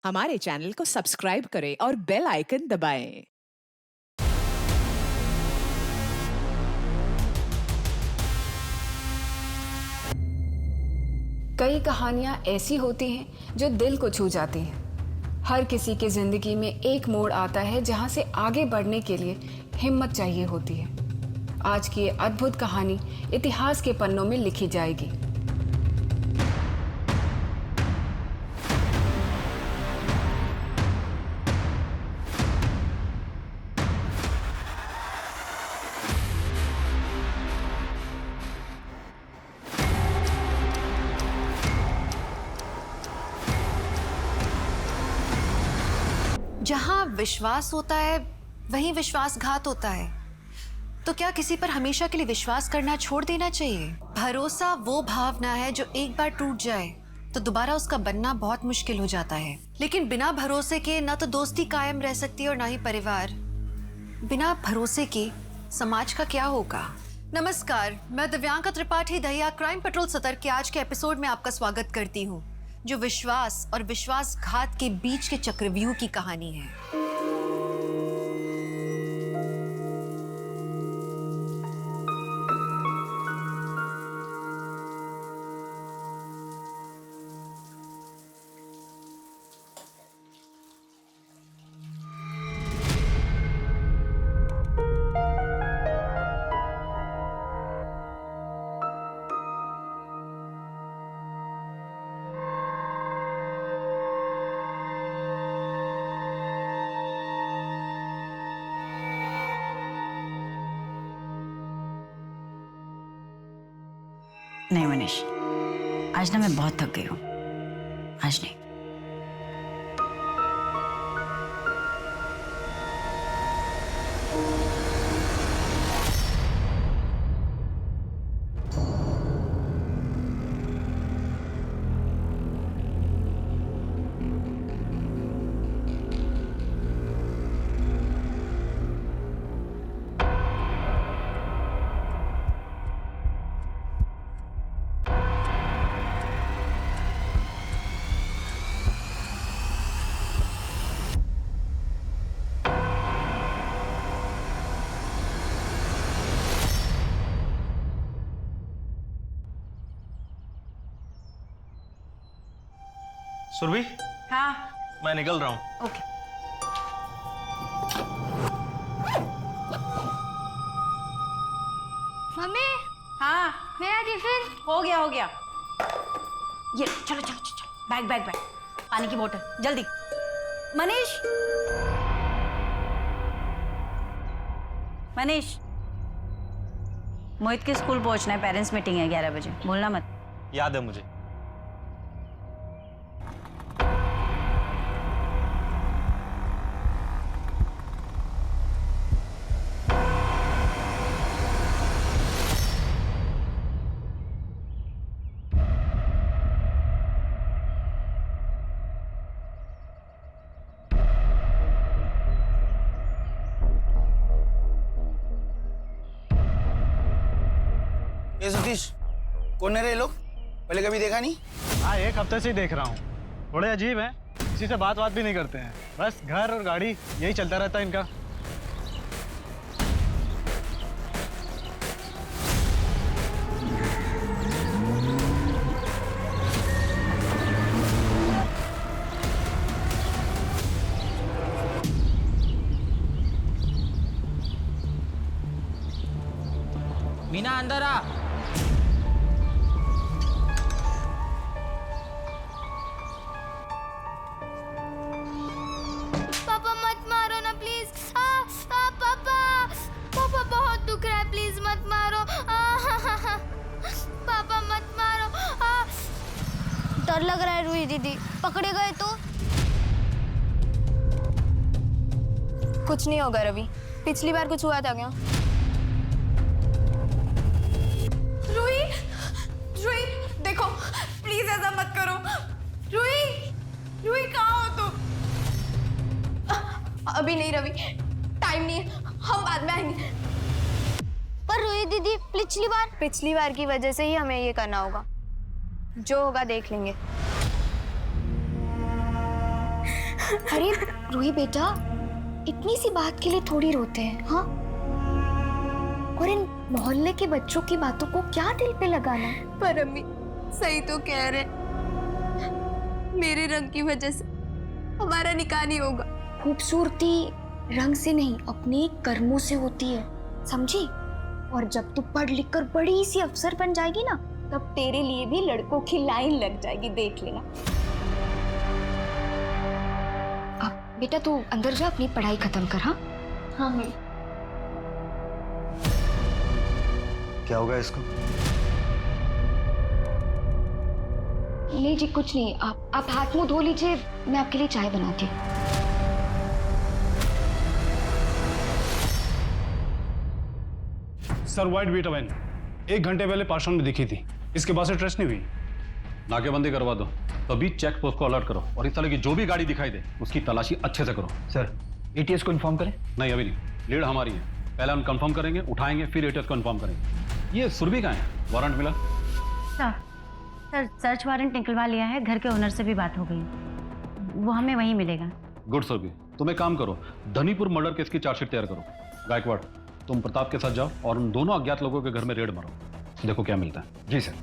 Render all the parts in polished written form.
हमारे चैनल को सब्सक्राइब करें और बेल आइकन दबाएं। कई कहानियाँ ऐसी होती हैं जो दिल को छू जाती हैं। हर किसी की जिंदगी में एक मोड़ आता है जहाँ से आगे बढ़ने के लिए हिम्मत चाहिए होती है। आज की ये अद्भुत कहानी इतिहास के पन्नों में लिखी जाएगी। जहाँ विश्वास होता है वहीं विश्वासघात होता है। तो क्या किसी पर हमेशा के लिए विश्वास करना छोड़ देना चाहिए? भरोसा वो भावना है जो एक बार टूट जाए तो दोबारा उसका बनना बहुत मुश्किल हो जाता है। लेकिन बिना भरोसे के ना तो दोस्ती कायम रह सकती है और ना ही परिवार। बिना भरोसे के समाज का क्या होगा? नमस्कार, मैं दिव्यांका त्रिपाठी दहिया क्राइम पेट्रोल सतर्क के आज के एपिसोड में आपका स्वागत करती हूँ, जो विश्वास और विश्वासघात के बीच के चक्रव्यूह की कहानी है। नहीं मनीष, आज ना मैं बहुत थक गई हूँ। आज नहीं। सुरभि, हाँ। मैं निकल रहा हूँ। ओके। मम्मी, हाँ, मेरा टिफिन। हो गया हो गया। ये चलो चलो चलो चलो, बैग बैग बैग, पानी की बोतल जल्दी। मनीष, मनीष, मोहित के स्कूल पहुंचना है, पेरेंट्स मीटिंग है 11 बजे, भूलना मत। याद है मुझे। ये सतीश, कौन है रे लोग? पहले कभी देखा नहीं? हाँ, एक हफ्ते से ही देख रहा हूँ। थोड़े अजीब हैं, किसी से बात भी नहीं करते हैं, बस घर और गाड़ी यही चलता रहता है इनका। मीना अंदर आ। पापा मत मारो ना प्लीज। पापा, पापा बहुत दुख रहा है, प्लीज मत मारो। पापा मत मारो। डर लग रहा है रूही दीदी, पकड़े गए तो? कुछ नहीं होगा रवि, पिछली बार कुछ हुआ था क्या? रूही, रूही देखो प्लीज ऐसा मत करो। रूही, रूही कहाँ हो तुम? अभी नहीं रवि, टाइम नहीं है, हम बाद में आएंगे। पर रूही दीदी पिछली बार की वजह से ही हमें ये करना होगा। जो होगा देख लेंगे। अरे रूही बेटा, इतनी सी बात के लिए थोड़ी रोते हैं, हाँ? और इन मोहल्ले के बच्चों की बातों को क्या दिल पे लगाना है? पर अम्मी सही तो कह रहे, मेरे रंग की वजह से हमारा निकाह नहीं होगा। खूबसूरती रंग से नहीं, अपने कर्मों से होती है, समझी? और जब तू पढ़ लिख कर बड़ी सी अफसर बन जाएगी ना, तब तेरे लिए भी लड़कों की लाइन लग जाएगी, देख लेना। अब बेटा तू अंदर जा, अपनी पढ़ाई खत्म कर। हाँ हाँ मम्मी। क्या होगा इसको? नहीं जी कुछ नहीं, आप हाथ मुंह धो लीजिए, मैं आपके लिए चाय बनाती हूँ। सर व्हाइट बीटा वैन 1 घंटे पहले पार्शन में दिखी थी, इसके बाद से ट्रेस नहीं हुई। नाकेबंदी करवा दो, तभी चेक पोस्ट को अलर्ट करो और इस तरह की जो भी गाड़ी दिखाई दे उसकी तलाशी अच्छे से करो। सर एटीएस को इन्फॉर्म करें? नहीं अभी नहीं, लीड हमारी है, पहले हम कंफर्म करेंगे, उठाएंगे, फिर एटीएस को इन्फॉर्म करेंगे। ये सुरभि कहाँ है? वारंट मिला? सर सर्च वारंट निकलवा लिया है, घर के ओनर से भी बात हो गई, वो हमें वहीं मिलेगा। गुड सुरभि, तुम एक काम करो, धनीपुर मर्डर केस की चार्जशीट तैयार करो। गायकवाड़ तुम प्रताप के साथ जाओ और उन दोनों अज्ञात लोगों के घर में रेड मारो, देखो क्या मिलता है। जी सर।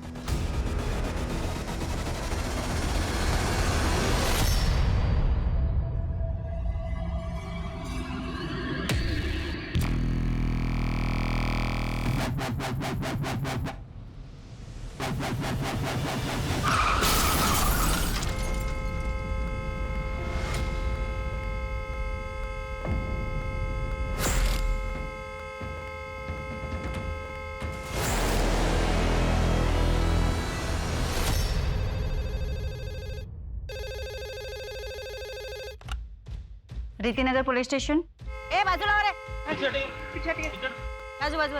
Ritinagar police station. ए बाजूला हो रे, बाजू बाजू बाजू।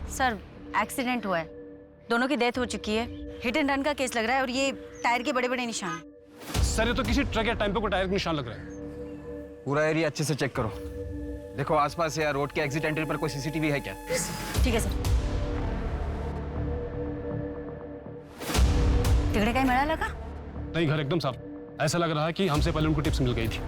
सर एक्सीडेंट हुआ है, दोनों की डेथ हो चुकी है, हिट एंड रन का केस लग रहा है और ये टायर के बड़े बड़े निशान। सर ये तो किसी ट्रक या टेम्पो को टायर के निशान लग रहा है। पूरा एरिया अच्छे से चेक करो, देखो आसपास या रोड के एग्जिट एंट्री पर कोई सीसीटीवी है क्या? ठीक है सर। तिगड़े कहीं मेला लगा? नहीं, घर एकदम साफ, ऐसा लग रहा है कि हमसे पहले उनको टिप्स मिल गई थी।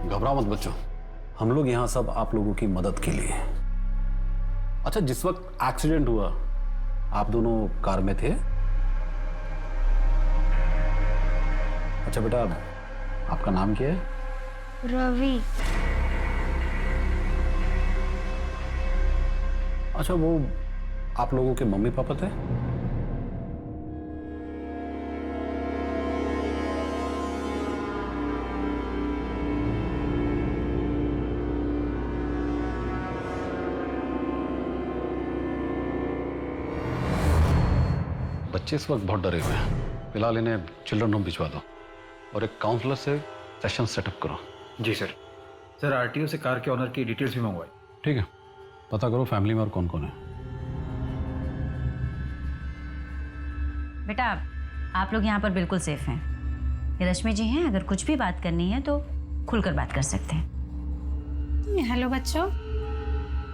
घबराओ मत बच्चों, हम लोग यहाँ सब आप लोगों की मदद के लिए। अच्छा, जिस वक्त एक्सीडेंट हुआ आप दोनों कार में थे? अच्छा बेटा, आपका नाम क्या है? रवि। अच्छा, वो आप लोगों के मम्मी पापा थे? बच्चे इस वक्त बहुत डरे हुए हैं, फिलहाल इन्हें चिल्ड्रन होम भिजवा दो और एक काउंसलर से सेशन सेटअप करो। जी सर। सर आरटीओ से कार के ऑनर की डिटेल्स भी मंगवाई। ठीक है, पता करो फैमिली में और कौन कौन है। बेटा आप लोग यहाँ पर बिल्कुल सेफ हैं, ये रश्मि जी हैं, अगर कुछ भी बात करनी है तो खुलकर बात कर सकते हैं। हेलो बच्चों,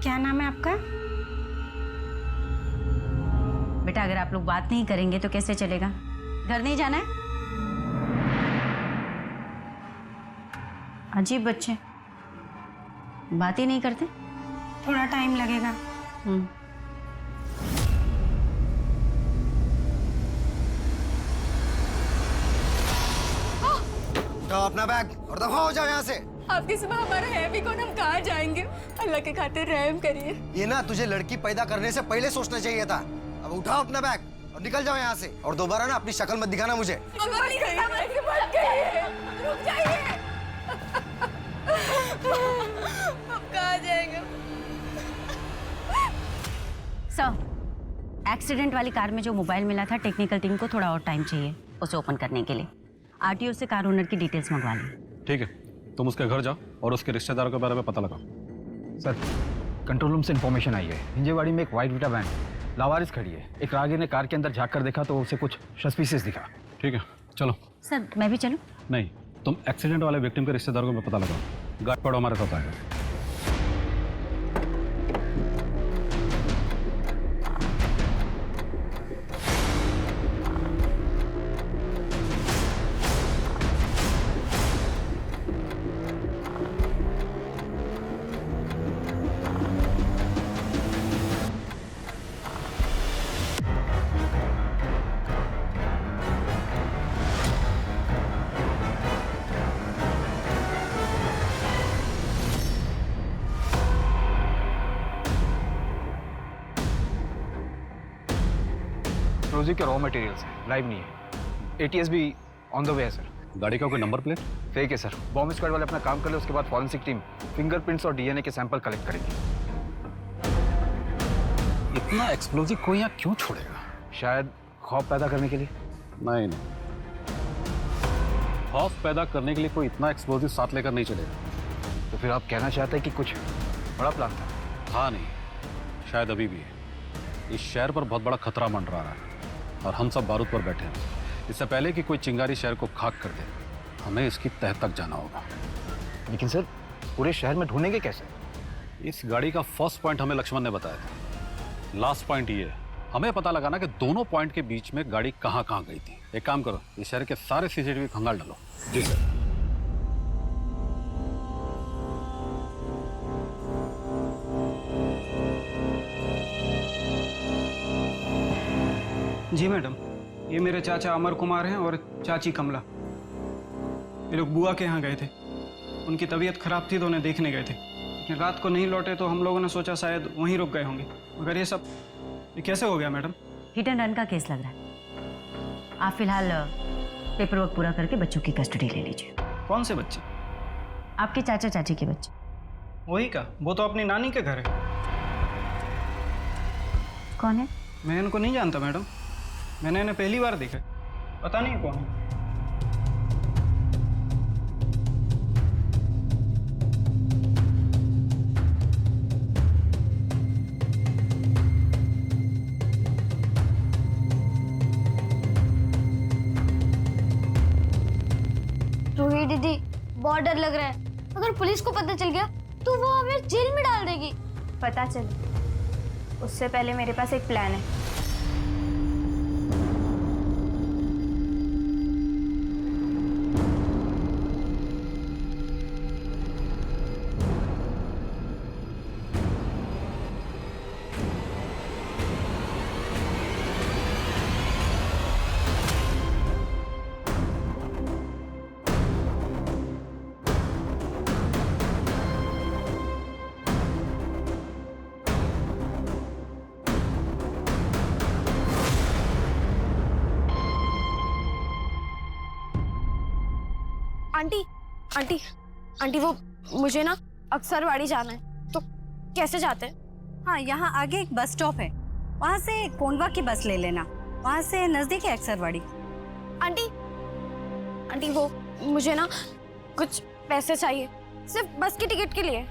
क्या नाम है आपका? बेटा अगर आप लोग बात नहीं करेंगे तो कैसे चलेगा? घर नहीं जाना है? अजीब बच्चे, बात ही नहीं करते। थोड़ा टाइम लगेगा। उठाओ अपना बैग और दफा हो जाओ यहाँ से। आपके सिवा हमारा है भी कौन, हम कहाँ जाएंगे? अल्लाह के खातिर रहम करिए। ये ना तुझे लड़की पैदा करने से पहले सोचना चाहिए था। अब उठाओ अपना बैग और निकल जाओ यहाँ से, और दोबारा ना अपनी शक्ल मत दिखाना मुझे। रुक जाइए। अब कहाँ जाएंगे? सर, एक्सीडेंट वाली कार में जो मोबाइल मिला था, टेक्निकल टीम को थोड़ा और टाइम चाहिए उसे ओपन करने के लिए। आरटीओ से कार ओनर की डिटेल्स मंगवा ली। ठीक है, तुम उसके घर जाओ और उसके रिश्तेदारों के बारे में पता लगाओ। सर, कंट्रोल रूम से इन्फॉर्मेशन आई है, हिंजेवाड़ी में एक वाइट विटा वैन लावारिस खड़ी है। एक राहगीर ने कार के अंदर झांक कर देखा तो उसे कुछ सस्पिशियस दिखा। ठीक है, चलो। सर, मैं भी चलूं? नहीं, तुम एक्सीडेंट वाले विक्टिम के रिश्तेदारों को पता लगाओ। गार्ड पड़ो, हमारे साथ आएगा। रोजी के रॉ मटेरियल्स हैं, लाइव नहीं है। एटीएस भी ऑन द वे है सर। गाड़ी का कोई नंबर प्लेट? फेक है सर। बॉम्ब स्क्वाड वाले अपना काम कर ले, उसके बाद फॉरेंसिक टीम फिंगरप्रिंट्स और डीएनए के सैंपल कलेक्ट करेगी। इतना एक्सप्लोजिव कोई यहाँ क्यों छोड़ेगा? शायद खौफ पैदा करने के लिए। नहीं, खौफ पैदा करने के लिए कोई इतना एक्सप्लोजिव साथ लेकर नहीं चलेगा। तो फिर आप कहना चाहते हैं कि कुछ बड़ा प्लान था? हाँ, नहीं, शायद अभी भी है। इस शहर पर बहुत बड़ा खतरा मंडरा रहा है और हम सब बारूद पर बैठे हैं। इससे पहले कि कोई चिंगारी शहर को खाक कर दे, हमें इसकी तह तक जाना होगा। लेकिन सर, पूरे शहर में ढूंढेंगे कैसे? इस गाड़ी का फर्स्ट पॉइंट हमें लक्ष्मण ने बताया था। लास्ट पॉइंट ये है, हमें पता लगाना कि दोनों पॉइंट के बीच में गाड़ी कहाँ कहाँ गई थी। एक काम करो, इस शहर के सारे सीसीटीवी खंगाल डालो। जी सर। जी मैडम, ये मेरे चाचा अमर कुमार हैं और चाची कमला। ये लोग बुआ के यहाँ गए थे, उनकी तबीयत खराब थी तो उन्हें देखने गए थे, लेकिन रात को नहीं लौटे तो हम लोगों ने सोचा शायद वहीं रुक गए होंगे। मगर ये कैसे हो गया मैडम? हिट एंड रन का केस लग रहा है। आप फिलहाल पेपर वर्क पूरा करके बच्चों की कस्टडी ले लीजिए। कौन से बच्चे? आपके चाचा चाची के बच्चे। वही का? वो तो अपनी नानी के घर है। कौन है? मैं इनको नहीं जानता मैडम, मैंने इन्हें पहली बार देखा, पता नहीं कौन है। रूही दीदी, बहुत डर लग रहा है। अगर पुलिस को पता चल गया तो वो हमें जेल में डाल देगी। पता चले उससे पहले मेरे पास एक प्लान है। आंटी आंटी आंटी, वो मुझे ना अक्सरवाड़ी जाना है, तो कैसे जाते हैं? हाँ, यहाँ आगे एक बस स्टॉप है, वहाँ से कोंडवा की बस ले लेना, वहाँ से नजदीक है अक्सरवाड़ी। आंटी आंटी, वो मुझे ना कुछ पैसे चाहिए, सिर्फ बस की टिकट के लिए,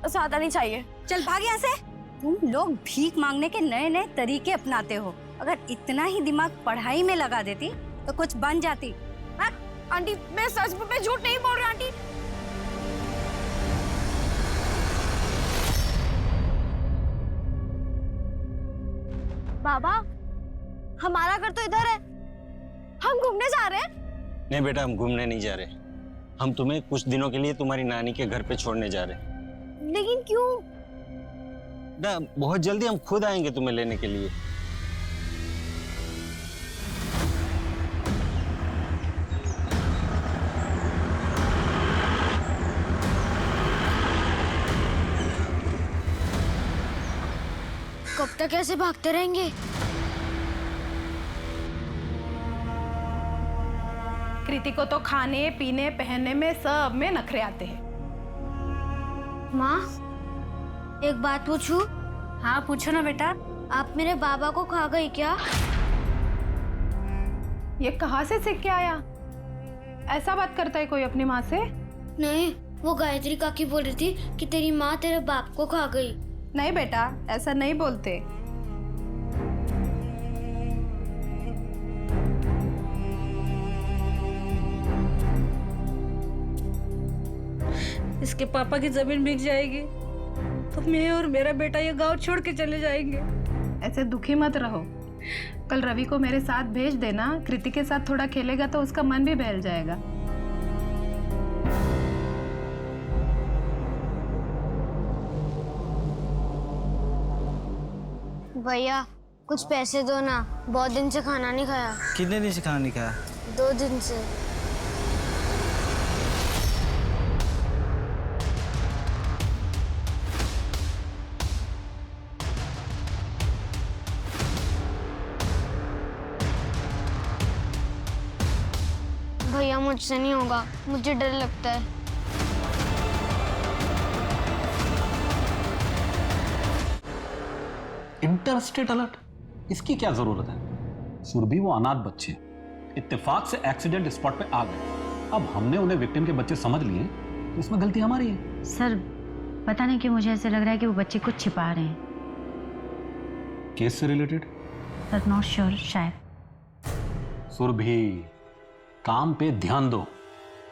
ज्यादा नहीं चाहिए। चल भाग यहाँ से। तुम लोग भीख मांगने के नए नए तरीके अपनाते हो। अगर इतना ही दिमाग पढ़ाई में लगा देती तो कुछ बन जाती। आंटी, मैं सच में झूठ नहीं बोल रहा आंटी। बाबा, हमारा घर तो इधर है, हम घूमने जा रहे हैं। नहीं बेटा, हम घूमने नहीं जा रहे, हम तुम्हें कुछ दिनों के लिए तुम्हारी नानी के घर पे छोड़ने जा रहे हैं। लेकिन क्यों? बेटा, बहुत जल्दी हम खुद आएंगे तुम्हें लेने के लिए। कब तक ऐसे भागते रहेंगे? कृति को तो खाने पीने पहनने में सब में नखरे आते हैं। माँ, एक बात पूछूं? हाँ पूछो ना बेटा। आप मेरे बाबा को खा गई क्या? ये कहाँ से सीख के आया? ऐसा बात करता है कोई अपनी माँ से? नहीं, वो गायत्री काकी बोल रही थी कि तेरी माँ तेरे बाप को खा गई। नहीं बेटा, ऐसा नहीं बोलते। इसके पापा की जमीन बिक जाएगी तो मैं और मेरा बेटा ये गांव छोड़ के चले जाएंगे। ऐसे दुखी मत रहो। कल रवि को मेरे साथ भेज देना, कृति के साथ थोड़ा खेलेगा तो उसका मन भी बहल जाएगा। भैया कुछ पैसे दो ना, बहुत दिन से खाना नहीं खाया। कितने दिन से खाना नहीं खाया? 2 दिन से। भैया मुझसे नहीं होगा, मुझे डर लगता है। इंटरस्टेट अलर्ट, इसकी क्या जरूरत है? सुरभि वो अनाथ बच्चे इत्तेफाक से एक्सीडेंट स्पॉट पे आ गए। अब हमने उन्हें विक्टिम के बच्चे समझ लिए तो इसमें गलती हमारी है। सर पता नहीं क्यों मुझे ऐसे लग रहा है कि वो बच्चे कुछ छिपा रहे हैं। केस से रिलेटेड? सर नॉट श्योर, शायद। सुरभि काम पे ध्यान दो।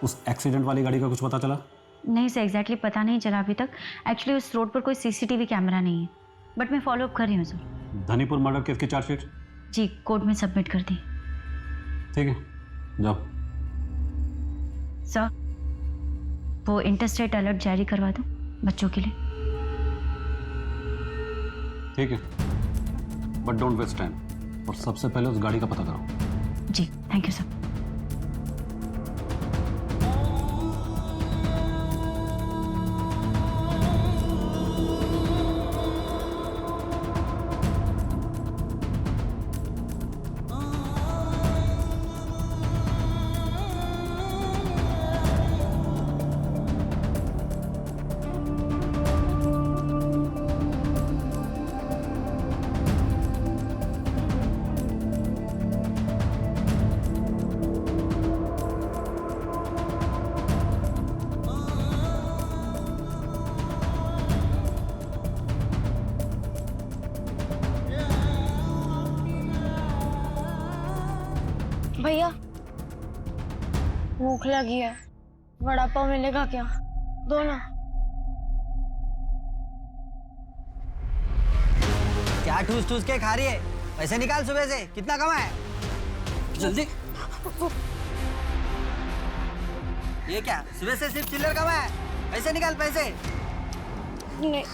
उस एक्सीडेंट वाली गाड़ी का कुछ पता चला? नहीं सर, एग्जैक्टली पता नहीं चला अभी तक। एक्चुअली उस रोड पर कोई सीसीटीवी कैमरा नहीं है, बट मैं फॉलो अप कर रही हूँ सर। धनीपुर मर्डर केस की चार्जशीट जी कोर्ट में सबमिट कर दी। ठीक है, जाओ। सर वो इंटरस्टेट अलर्ट जारी करवा दो बच्चों के लिए। ठीक है, बट डोंट वेस्ट टाइम, और सबसे पहले उस गाड़ी का पता करो। जी थैंक यू सर। भैया भूख लगी है, वड़ा पाव मिलेगा क्या? दो ना। क्या ठूस ठूस के खा रही है? पैसे निकाल सुबह से, कितना कमा है? जल्दी। ये क्या सुबह से सिर्फ चिल्लर कमा है? पैसे निकाल, पैसे। नहीं है।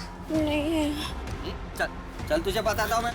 चल चल तुझे बताता हूँ मैं।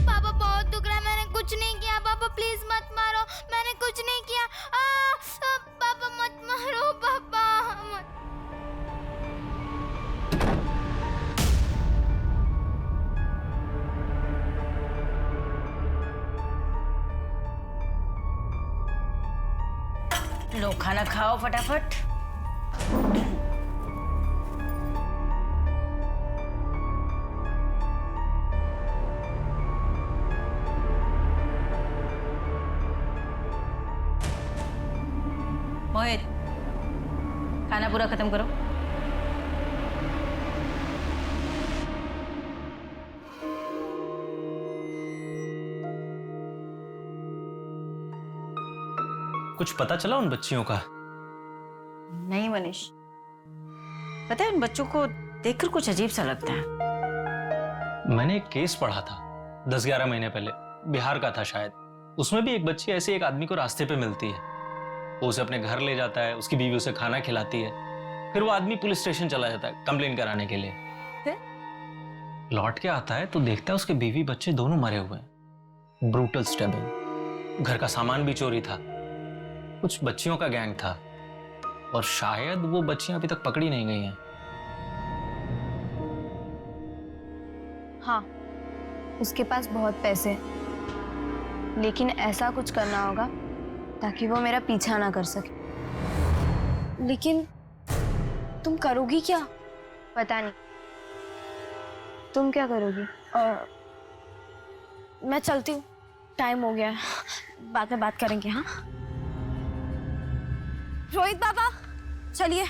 पापा बहुत दुख रहा है, मैंने कुछ नहीं किया। पापा प्लीज मत मारो, मैंने कुछ नहीं किया। पापा मत मारो, पापा मत। लो खाना खाओ फटाफट। खाना पूरा खत्म करो। कुछ पता चला उन बच्चियों का? नहीं मनीष, पता है उन बच्चों को देखकर कुछ अजीब सा लगता है। मैंने एक केस पढ़ा था 10-11 महीने पहले, बिहार का था शायद। उसमें भी एक बच्ची ऐसे एक आदमी को रास्ते पे मिलती है, वो उसे अपने घर ले जाता है, उसकी बीवी उसे खाना खिलाती है, फिर वो आदमी पुलिस स्टेशन चला जाता है कंप्लेन कराने के लिए। लौट के आता है तो देखता है उसके बीवी बच्चे दोनों मरे हुए हैं, ब्रूटल स्टैबिंग। घर का सामान भी चोरी था, कुछ बच्चियों का गैंग था, और शायद वो बच्चियां अभी तक पकड़ी नहीं गई हैं। हाँ, उसके पास बहुत पैसे हैं, लेकिन ऐसा कुछ करना होगा ताकि वो मेरा पीछा ना कर सके। लेकिन तुम करोगी क्या? पता नहीं। तुम क्या करोगी? मैं चलती हूँ, टाइम हो गया है, बाद में बात करेंगे। हाँ रोहित बाबा, चलिए।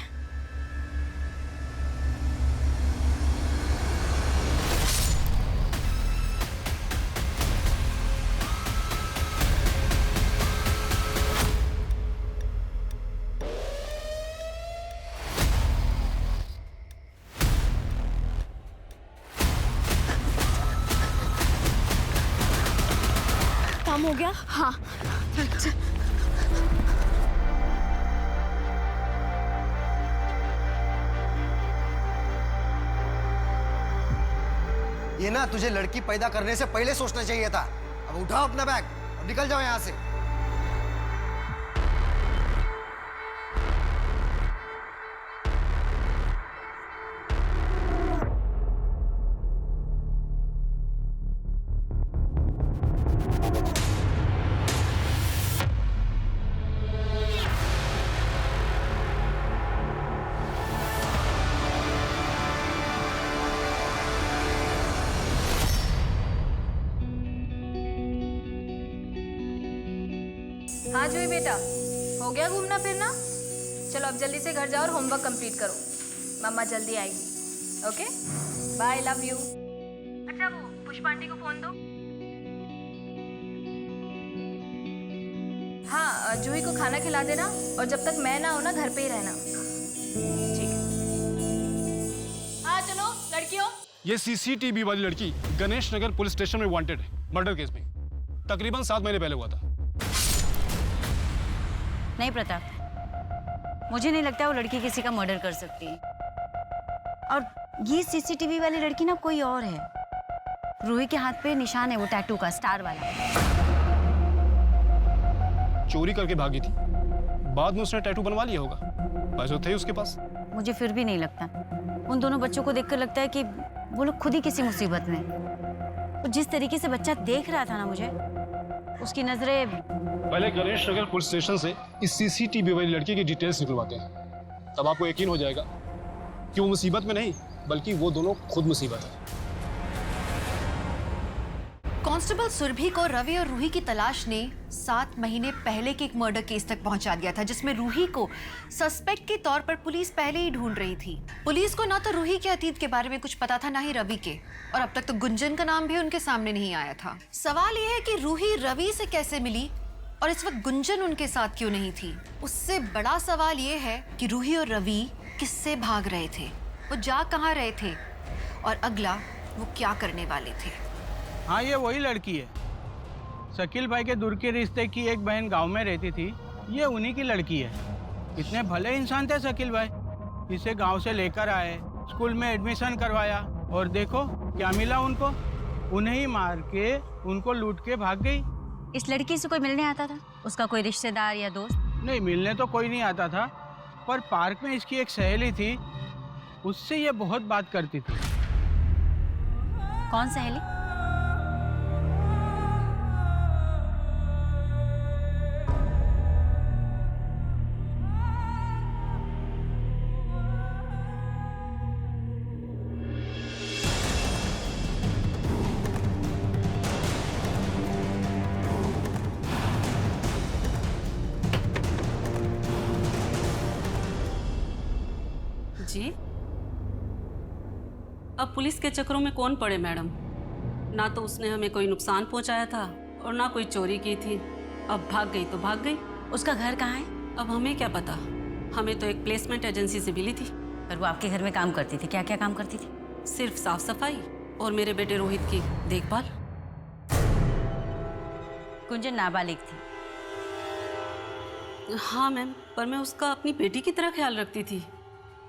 काम हो गया? हाँ चल चल। ये ना तुझे लड़की पैदा करने से पहले सोचना चाहिए था। अब उठाओ अपना बैग और निकल जाओ यहाँ से। हाँ जुई बेटा, हो गया घूमना फिरना? चलो अब जल्दी से घर जाओ और होमवर्क कंप्लीट करो, मम्मा जल्दी आएगी। Okay bye, love you. अच्छा वो पुष्पा आंटी को फोन दो। हाँ जूही को खाना खिला देना, और जब तक मैं ना हो ना घर पे ही रहना। ठीक है। हाँ चलो लड़कियों। ये सीसीटीवी वाली लड़की गणेश नगर पुलिस स्टेशन में वांटेड है मर्डर केस में। तकरीबन 7 महीने पहले हुआ था। नहीं प्रताप, मुझे नहीं लगता वो लड़की किसी का मर्डर कर सकती है। और ये सीसीटीवी वाली लड़की ना कोई और है। रूही के हाथ पे निशान है वो टैटू का, स्टार वाला। चोरी करके भागी थी, बाद में उसने टैटू बनवा लिया होगा, पैसे थे उसके पास। मुझे फिर भी नहीं लगता। उन दोनों बच्चों को देखकर लगता है कि वो लोग खुद ही किसी मुसीबत में। तो जिस तरीके से बच्चा देख रहा था ना मुझे, उसकी नजरें। पहले गणेश नगर पुलिस स्टेशन से इस सीसीटीवी वाली लड़की की डिटेल्स निकलवाते हैं, तब आपको यकीन हो जाएगा कि वो मुसीबत में नहीं बल्कि वो दोनों खुद मुसीबत है। कांस्टेबल सुरभि को रवि और रूही की तलाश ने 7 महीने पहले के एक मर्डर केस तक पहुंचा दिया था, जिसमें रूही को सस्पेक्ट के तौर पर पुलिस पहले ही ढूंढ रही थी। पुलिस को ना तो रूही के अतीत के बारे में कुछ पता था, ना ही रवि के, और अब तक तो गुंजन का नाम भी उनके सामने नहीं आया था। सवाल यह है कि रूही रवि से कैसे मिली और इस वक्त गुंजन उनके साथ क्यों नहीं थी। उससे बड़ा सवाल यह है कि रूही और रवि किससे भाग रहे थे, वो जा कहाँ रहे थे, और अगला वो क्या करने वाले थे। हाँ ये वही लड़की है। शकील भाई के दूर के रिश्ते की एक बहन गांव में रहती थी, ये उन्हीं की लड़की है। इतने भले इंसान थे शकील भाई, इसे गांव से लेकर आए, स्कूल में एडमिशन करवाया, और देखो क्या मिला उनको, उन्हें ही मार के उनको लूट के भाग गई। इस लड़की से कोई मिलने आता था? उसका कोई रिश्तेदार या दोस्त? नहीं, मिलने तो कोई नहीं आता था, पर पार्क में इसकी एक सहेली थी, उससे ये बहुत बात करती थी। कौन सहेली? जी? अब पुलिस के चक्करों में कौन पड़े मैडम? ना तो उसने हमें कोई नुकसान पहुंचाया था और ना कोई चोरी की थी। अब भाग गई तो भाग गई। उसका घर कहाँ है? अब हमें क्या पता, हमें तो एक प्लेसमेंट एजेंसी से मिली थी। पर वो आपके घर में काम करती थी, क्या क्या काम करती थी? सिर्फ साफ सफाई और मेरे बेटे रोहित की देखभाल। गुंजन नाबालिग थी। हाँ मैम, पर मैं उसका अपनी बेटी की तरह ख्याल रखती थी।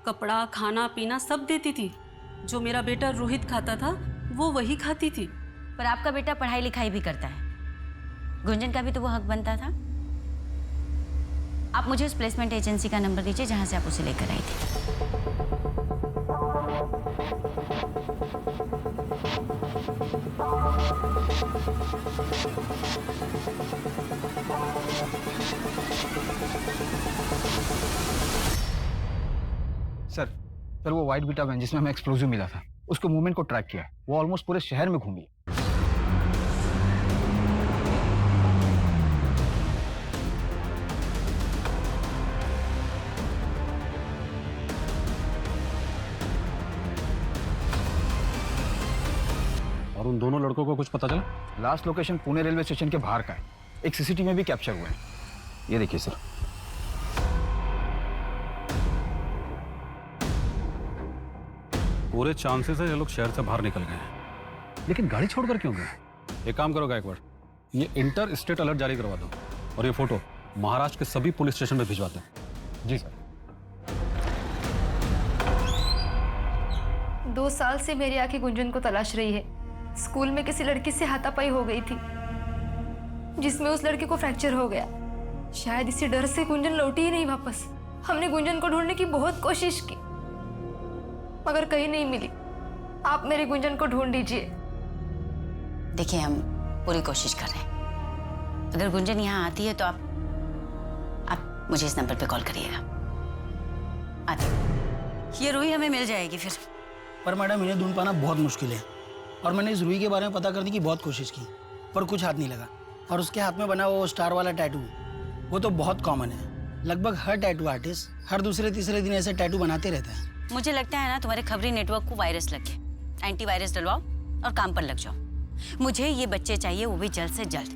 कपड़ा, खाना पीना सब देती थी। जो मेरा बेटा रोहित खाता था वो वही खाती थी। पर आपका बेटा पढ़ाई लिखाई भी करता है, गुंजन का भी तो वो हक बनता था। आप मुझे उस प्लेसमेंट एजेंसी का नंबर दीजिए जहां से आप उसे लेकर आई थी। सर वो वाइट बीटा वैन जिसमें हमें एक्सप्लोजिव मिला था, उसको मूवमेंट को ट्रैक किया। वो ऑलमोस्ट पूरे शहर में घूमी। और उन दोनों लड़कों को कुछ पता चला? Last location Pune railway station के बाहर का है। एक सीसीटीवी में भी कैप्चर हुआ है। ये देखिए सर। पूरे चांसेस है ये लोग शहर से बाहर निकल गए हैं, लेकिन गाड़ी छोड़कर क्यों गए? एक काम करो गायकवाड़, ये इंटर स्टेट अलर्ट जारी करवा दो और ये फोटो महाराष्ट्र के सभी पुलिस स्टेशन पे भिजवा दो। जी सर। 2 साल से मेरी आंखें गुंजन को तलाश रही है। स्कूल में किसी लड़की से हाथापाई हो गई थी जिसमें उस लड़के को फ्रैक्चर हो गया। शायद इसी डर से गुंजन लौटी ही नहीं वापस। हमने गुंजन को ढूंढने की बहुत कोशिश की मगर कहीं नहीं मिली। आप मेरे गुंजन को ढूंढ दीजिए। देखिए, हम पूरी कोशिश कर रहे हैं। अगर गुंजन यहाँ आती है तो आप मुझे इस नंबर पे कॉल करिएगा। आती ये रूही हमें मिल जाएगी फिर। पर मैडम इन्हें ढूंढ पाना बहुत मुश्किल है और मैंने इस रूही के बारे में पता करने की बहुत कोशिश की पर कुछ हाथ नहीं लगा। और उसके हाथ में बना वो स्टार वाला टैटू, वो तो बहुत कॉमन है। लगभग हर टैटू आर्टिस्ट हर दूसरे तीसरे दिन ऐसे टैटू बनाते रहता है। मुझे लगता है ना तुम्हारे खबरी नेटवर्क को वायरस लग गया। एंटीवायरस डलवाओ और काम पर लग जाओ। मुझे ये बच्चे चाहिए, वो भी जल्द से जल्द।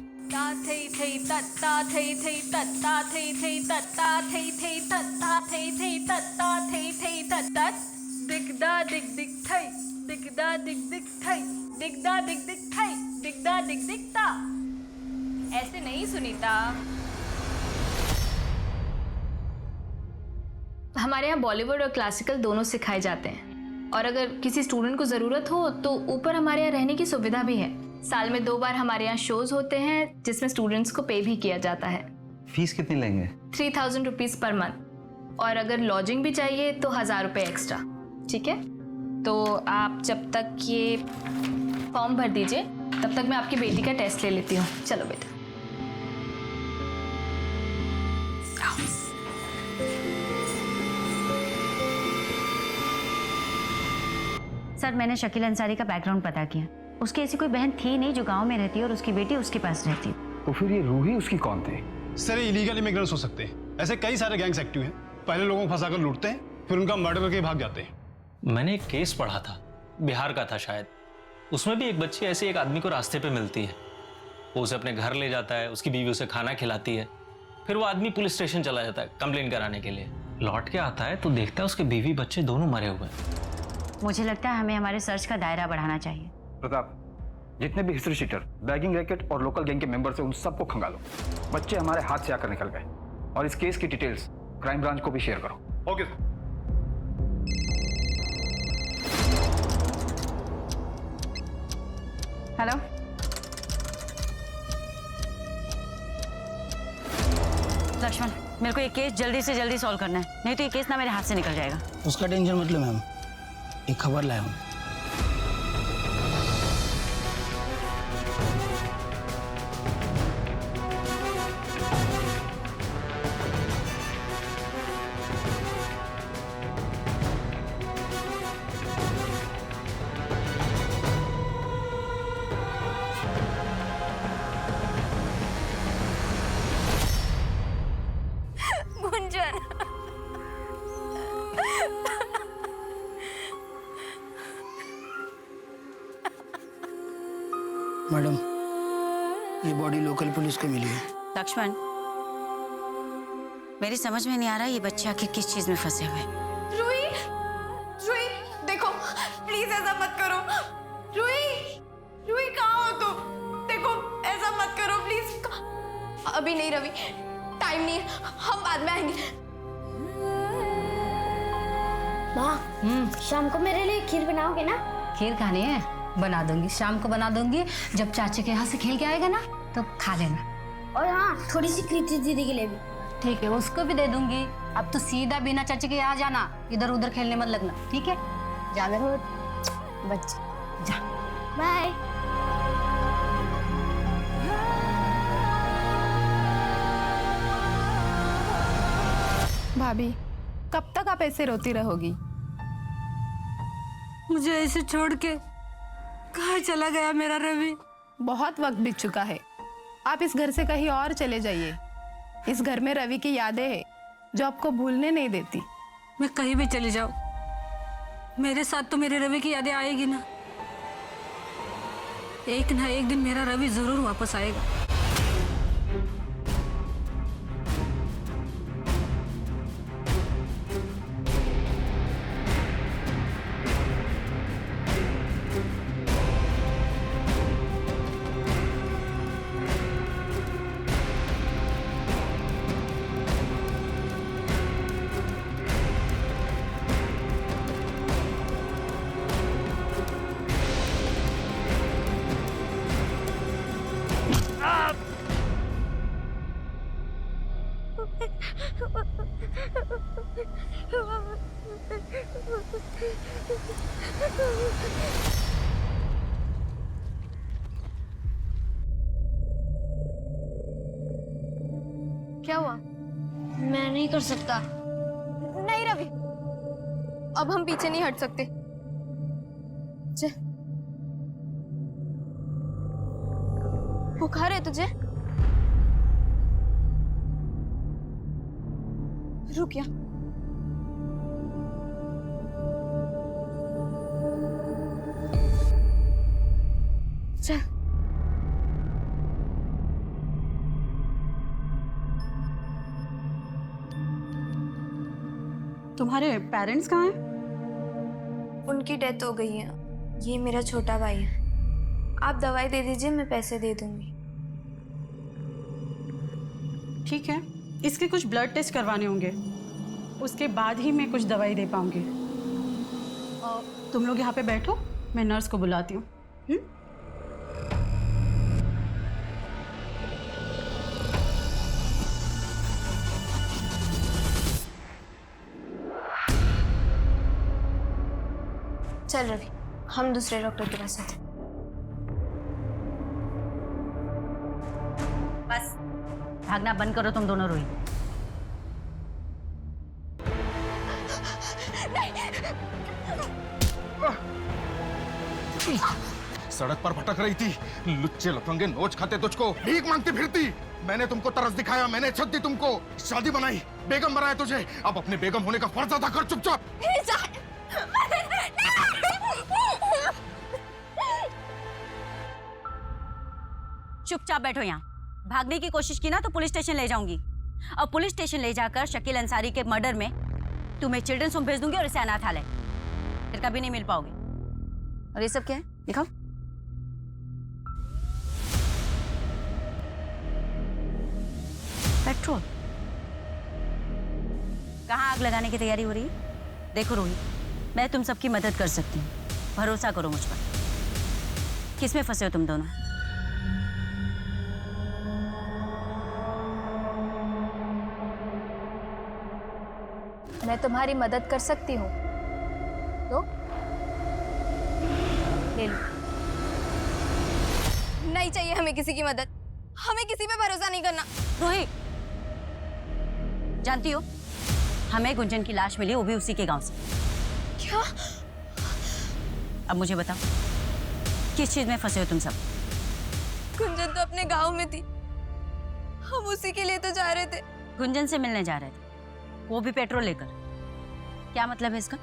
दिगदा दिग दिग थई, दिगदा दिग दिग थई, दिगदा दिग दिग थई, दिगदा दिग दिगता। ऐसे नहीं सुनीता। हमारे यहाँ बॉलीवुड और क्लासिकल दोनों सिखाए जाते हैं और अगर किसी स्टूडेंट को ज़रूरत हो तो ऊपर हमारे यहाँ रहने की सुविधा भी है। साल में 2 बार हमारे यहाँ शोज होते हैं जिसमें स्टूडेंट्स को पे भी किया जाता है। फीस कितनी लेंगे? 3000 रुपीज़ पर मंथ और अगर लॉजिंग भी चाहिए तो 1000 रुपये एक्स्ट्रा। ठीक है, तो आप जब तक ये फॉर्म भर दीजिए तब तक मैं आपकी बेटी का टेस्ट ले लेती हूँ। चलो बेटा। सर, मैंने शकील अंसारी का बैकग्राउंड पता किया। उसकी ऐसी कोई बहन थी नहीं जो गांव में रहती है और उसकी बेटी उसके पास रहती। तो फिर ये रूही उसकी कौन थी? सर, इलीगल इमिग्रेंट्स हो सकते हैं। ऐसे कई सारे गैंग्स एक्टिव हैं। पहले लोगों को फंसाकर लूटते हैं, फिर उनका मर्डर करके भाग जाते हैं। मैंने एक केस पढ़ा था, बिहार का था शायद। उसमें भी एक बच्ची ऐसे एक आदमी को रास्ते पे मिलती है। वो उसे अपने घर ले जाता है, उसकी बीवी उसे खाना खिलाती है। फिर वो आदमी पुलिस स्टेशन चला जाता है कंप्लेन कराने के लिए। लौट के आता है तो देखता है उसके बीवी बच्चे दोनों मरे हुए हैं। मुझे लगता है हमें हमारे सर्च का दायरा बढ़ाना चाहिए। प्रताप, जितने भी हिस्ट्री शीटर, बैगिंग रैकेट और लोकल गैंग के मेंबर्स हैं, उन सबको खंगालो। बच्चे हमारे हाथ से आकर निकल गए और इस केस की डिटेल्स क्राइम ब्रांच को भी शेयर करो। Okay sir. हेलो, लक्ष्मण, मेरे को ये केस जल्दी से जल्दी सॉल्व करना है, नहीं तो ये केस ना मेरे हाथ से निकल जाएगा। उसका टेंशन मत लो मैम, एक खबर लाया हूँ। गुंजन मैडम, ये बॉडी लोकल पुलिस को मिली है। लक्ष्मण, मेरी समझ में नहीं आ रहा ये बच्चे आखिर किस चीज में फंसे हुए हैं। रूही, रूही, देखो प्लीज ऐसा मत करो। रूही, रूही कहाँ हो तुम? देखो ऐसा मत करो प्लीज। अभी नहीं रवि, टाइम नहीं है, हम बाद में आएंगे। माँ, शाम को मेरे लिए खीर बनाओगे ना? खीर खानी है? बना दूंगी, शाम को बना दूंगी। जब चाचे के यहाँ से खेल के आएगा ना तो खा लेना। और हाँ, थोड़ी सी कृति दीदी के लिए भी। ठीक है, उसको भी दे दूंगी। अब तो सीधा बिना चाचे के यहाँ जाना, इधर उधर खेलने मत लगना, ठीक है? जा मेरे बच्चे, जा। बाय। भाभी, कब तक आप ऐसे रोती रहोगी? मुझे ऐसे छोड़ के कहाँ चला गया मेरा रवि? बहुत वक्त बीत चुका है, आप इस घर से कहीं और चले जाइए। इस घर में रवि की यादें हैं जो आपको भूलने नहीं देती। मैं कहीं भी चली जाऊं, मेरे साथ तो मेरे रवि की यादें आएगी ना। एक ना एक दिन मेरा रवि जरूर वापस आएगा। क्या हुआ? मैं नहीं कर सकता। नहीं रवि, अब हम पीछे नहीं हट सकते। चल। बुखार है तुझे? रुक या। चल। तुम्हारे पेरेंट्स कहाँ हैं? उनकी डेथ हो गई है। ये मेरा छोटा भाई है। आप दवाई दे दीजिए, मैं पैसे दे दूंगी। ठीक है, इसके कुछ ब्लड टेस्ट करवाने होंगे, उसके बाद ही मैं कुछ दवाई दे पाऊंगी। तुम लोग यहाँ पे बैठो, मैं नर्स को बुलाती हूँ। चल रवि, हम दूसरे डॉक्टर के पास आते। बस भागना बंद करो तुम दोनों। रोही, सड़क पर भटक रही थी, लुच्चे लफंगे नोच खाते तुझको, भीख मांगती फिरती। मैंने तुमको तरस दिखाया, मैंने इज्जत दी तुमको, शादी बनाई, बेगम बनाया तुझे। अब अपने बेगम होने का फर्ज अदा कर चुपचाप। चुपचाप बैठो यहाँ। भागने की कोशिश की ना तो पुलिस स्टेशन ले जाऊंगी, और पुलिस स्टेशन ले जाकर शकील अंसारी के मर्डर में तुम्हें चिल्ड्रंस होम भेज दूंगी और इसे अनाथालय। फिर कभी नहीं मिल पाओगे। और ये सब क्या है, दिखाओ। पेट्रोल। कहाँ आग लगाने की तैयारी हो रही है? देखो रोही, मैं तुम सबकी मदद कर सकती हूँ, भरोसा करो मुझ पर। किसमें फंसे हो तुम दोनों? मैं तुम्हारी मदद कर सकती हूँ तो ले लो। नहीं चाहिए हमें किसी की मदद, हमें किसी पे भरोसा नहीं करना। रोही, जानती हो हमें गुंजन की लाश मिली, वो भी उसी के गांव से। क्या? अब मुझे बताओ, किस चीज में फंसे हो तुम सब? गुंजन तो अपने गांव में थी, हम उसी के लिए तो जा रहे थे। गुंजन से मिलने जा रहे थे, वो भी पेट्रोल लेकर। क्या मतलब है इसका?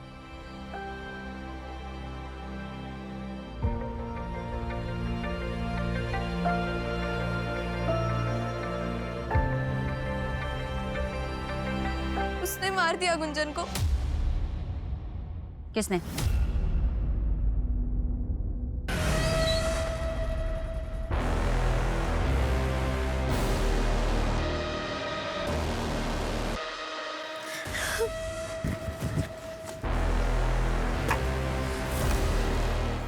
मार दिया गुंजन को। किसने?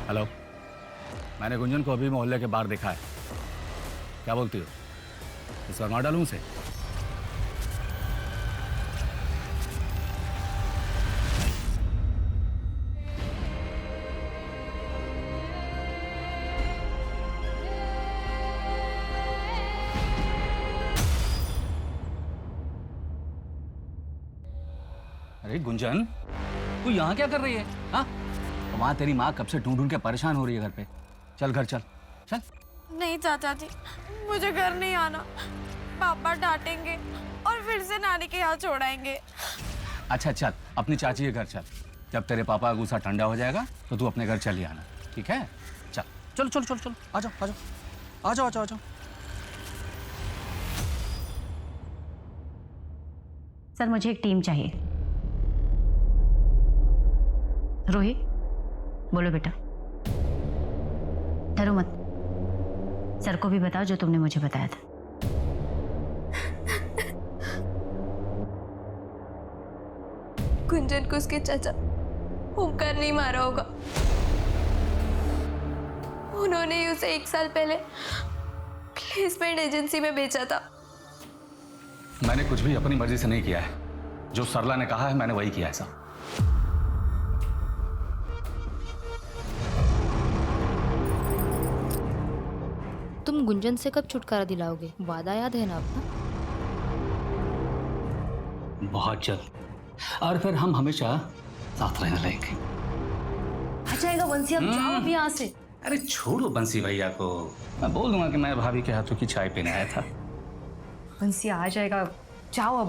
हेलो, मैंने गुंजन को अभी मोहल्ले के बाहर देखा है। क्या बोलती हो, इस बार मार डालूं उसे? अरे गुंजन, तू यहाँ क्या कर रही है? हाँ, वहां तेरी माँ कब से ढूंढ ढूंढ के परेशान हो रही है घर पे। चल घर चल चल। नहीं चाचा जी, मुझे घर नहीं आना। पापा डांटेंगे और फिर से नानी के यहाँ छोड़ाएंगे। अच्छा चल, अपनी चाची के घर चल। जब तेरे पापा का गुस्सा ठंडा हो जाएगा तो तू अपने घर चली आना, ठीक है? चल चल चल चल चल, आ जाओ आ जाओ आ जाओ आ जाओ आ जाओ। सर मुझे एक टीम चाहिए। रोहित, बोलो बेटा। डरो मत, सर को भी बताओ जो तुमने मुझे बताया था। गुंजन को उसके चाचा ओमकार नहीं मारा होगा। उन्होंने ही उसे 1 साल पहले प्लेसमेंट एजेंसी में बेचा था। मैंने कुछ भी अपनी मर्जी से नहीं किया है। जो सरला ने कहा है मैंने वही किया है साहब। तुम गुंजन से कब छुटकारा दिलाओगे? वादा याद है ना अपना? बहुत जल्द, और फिर हम हमेशा साथ रहने लगेंगे। आ जाएगा बंसी, अब जाओ अभी यहाँ से। अरे छोड़ो बंसी भैया को, मैं बोल दूंगा कि मैं भाभी के हाथों की चाय पीने आया था। बंसी आ जाएगा, जाओ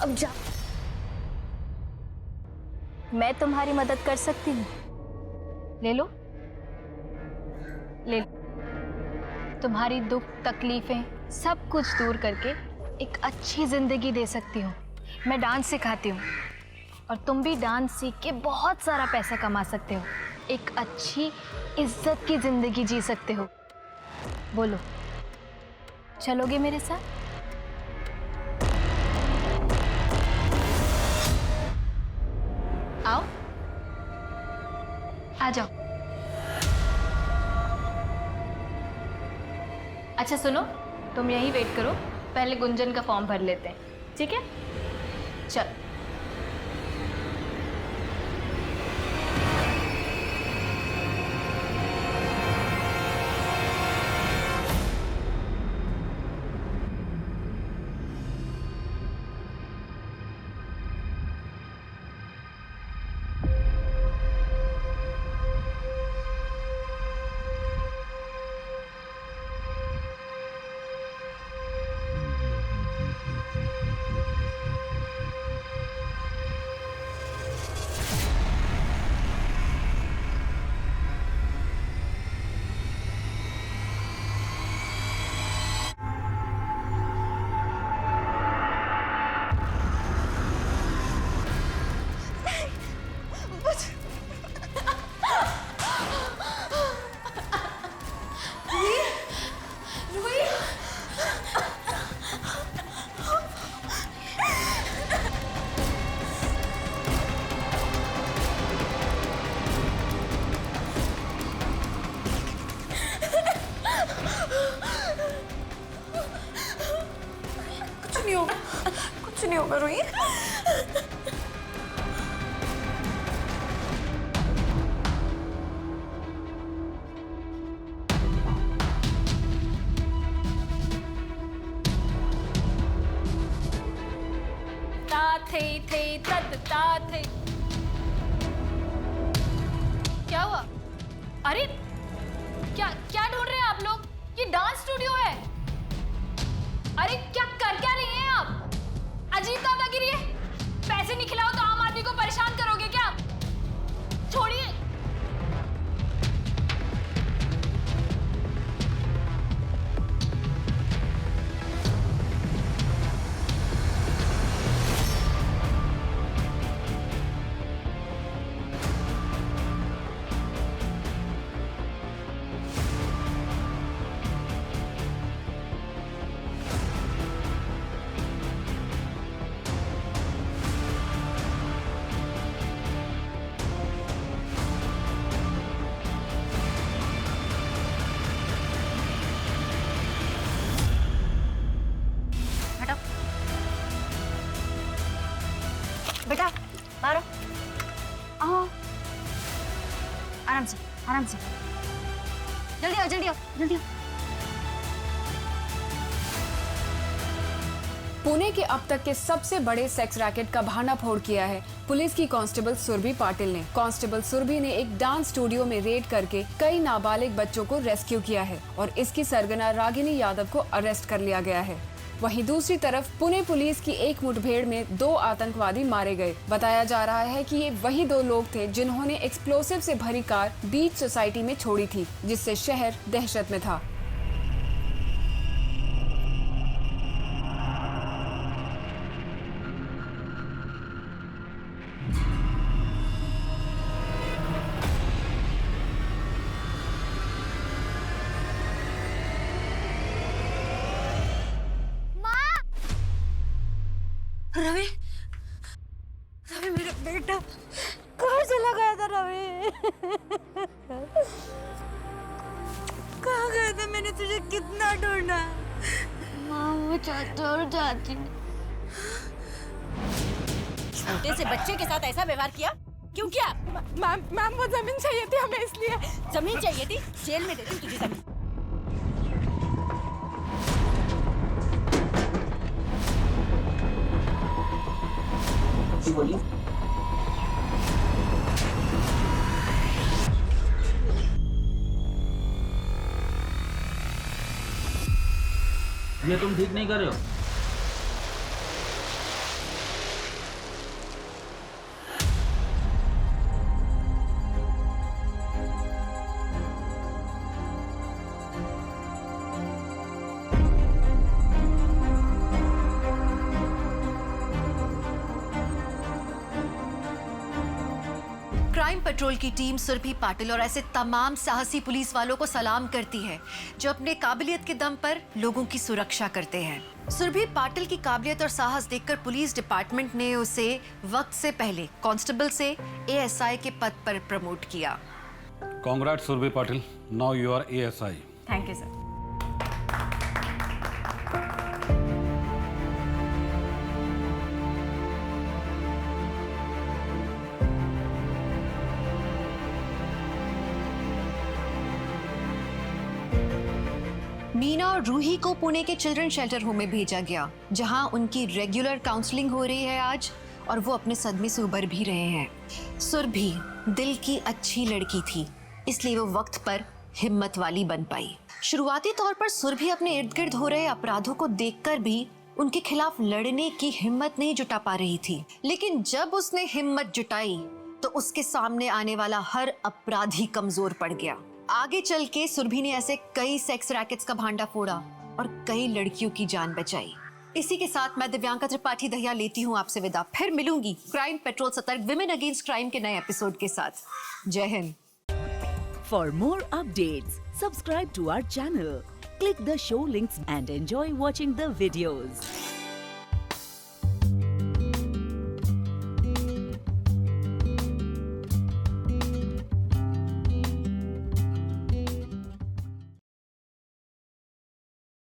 अब जाओ। मैं तुम्हारी मदद कर सकती हूँ। ले लो, ले लो। तुम्हारी दुख तकलीफें सब कुछ दूर करके एक अच्छी जिंदगी दे सकती हूँ। मैं डांस सिखाती हूँ और तुम भी डांस सीख के बहुत सारा पैसा कमा सकते हो। एक अच्छी इज्जत की जिंदगी जी सकते हो। बोलो, चलोगे मेरे साथ? आओ, आ जाओ। अच्छा सुनो, तुम यहीं वेट करो, पहले गुंजन का फॉर्म भर लेते हैं, ठीक है? चल। कुछ नहीं होगा रोहित। क्या हुआ? अरे क्या क्या ढूंढ रहे हैं आप लोग? ये डांस स्टूडियो है। अरे क्या कर क्या रही हैं आप? अजीब दादागिरी है। पैसे नहीं खिलाओ तो आम आदमी को परेशान करोगे क्या? छोड़िए। आओ आराम से आराम से। जल्दी आओ जल्दी आओ जल्दी आओ। पुणे के अब तक के सबसे बड़े सेक्स रैकेट का भांडाफोड़ किया है पुलिस की कांस्टेबल सुरभि पाटिल ने। कांस्टेबल सुरभि ने एक डांस स्टूडियो में रेड करके कई नाबालिग बच्चों को रेस्क्यू किया है और इसकी सरगना रागिनी यादव को अरेस्ट कर लिया गया है। वहीं दूसरी तरफ पुणे पुलिस की एक मुठभेड़ में 2 आतंकवादी मारे गए। बताया जा रहा है कि ये वही 2 लोग थे जिन्होंने एक्सप्लोसिव से भरी कार बीच सोसाइटी में छोड़ी थी, जिससे शहर दहशत में था। रवि रवि मेरा बेटा कहाँ चला गया था रवि? कहाँ गया था? मैंने तुझे कितना ढूंढा। माँ वो चाचा और चाची छोटे से बच्चे के साथ ऐसा व्यवहार किया क्यों किया? मैम वो जमीन चाहिए थी हमें, इसलिए। जमीन चाहिए थी? जेल में देती तुझे जमीन। बोलिए। ये तुम ठीक नहीं कर रहे हो। क्राइम पेट्रोल की टीम सुरभि पाटिल और ऐसे तमाम साहसी पुलिस वालों को सलाम करती है जो अपने काबिलियत के दम पर लोगों की सुरक्षा करते हैं। सुरभि पाटिल की काबिलियत और साहस देखकर पुलिस डिपार्टमेंट ने उसे वक्त से पहले कांस्टेबल से ASI के पद पर प्रमोट किया। Congrats Surabhi Patil, now you are ASI। Thank you sir. Meena और रूही को पुणे के चिल्ड्रन शेल्टर होम में भेजा गया, जहां उनकी रेगुलर काउंसलिंग हो रही है आज, और वो अपने सदमे से उबर भी रहे हैं। सुरभि दिल की अच्छी लड़की थी, इसलिए वो वक्त पर हिम्मत वाली बन पाई। शुरुआती तौर पर सुरभि अपने इर्द गिर्द हो रहे अपराधों को देखकर भी उनके खिलाफ लड़ने की हिम्मत नहीं जुटा पा रही थी, लेकिन जब उसने हिम्मत जुटाई तो उसके सामने आने वाला हर अपराधी कमजोर पड़ गया। आगे चल के सुरभि ने ऐसे कई सेक्स रैकेट्स का भांडा फोड़ा और कई लड़कियों की जान बचाई। इसी के साथ मैं दिव्यांका त्रिपाठी दहिया लेती हूँ आपसे विदा। फिर मिलूंगी क्राइम पेट्रोल सतर्क विमेन अगेंस्ट क्राइम के नए एपिसोड के साथ। जय Hind. For more updates, subscribe to our channel, click the show links and enjoy watching the videos.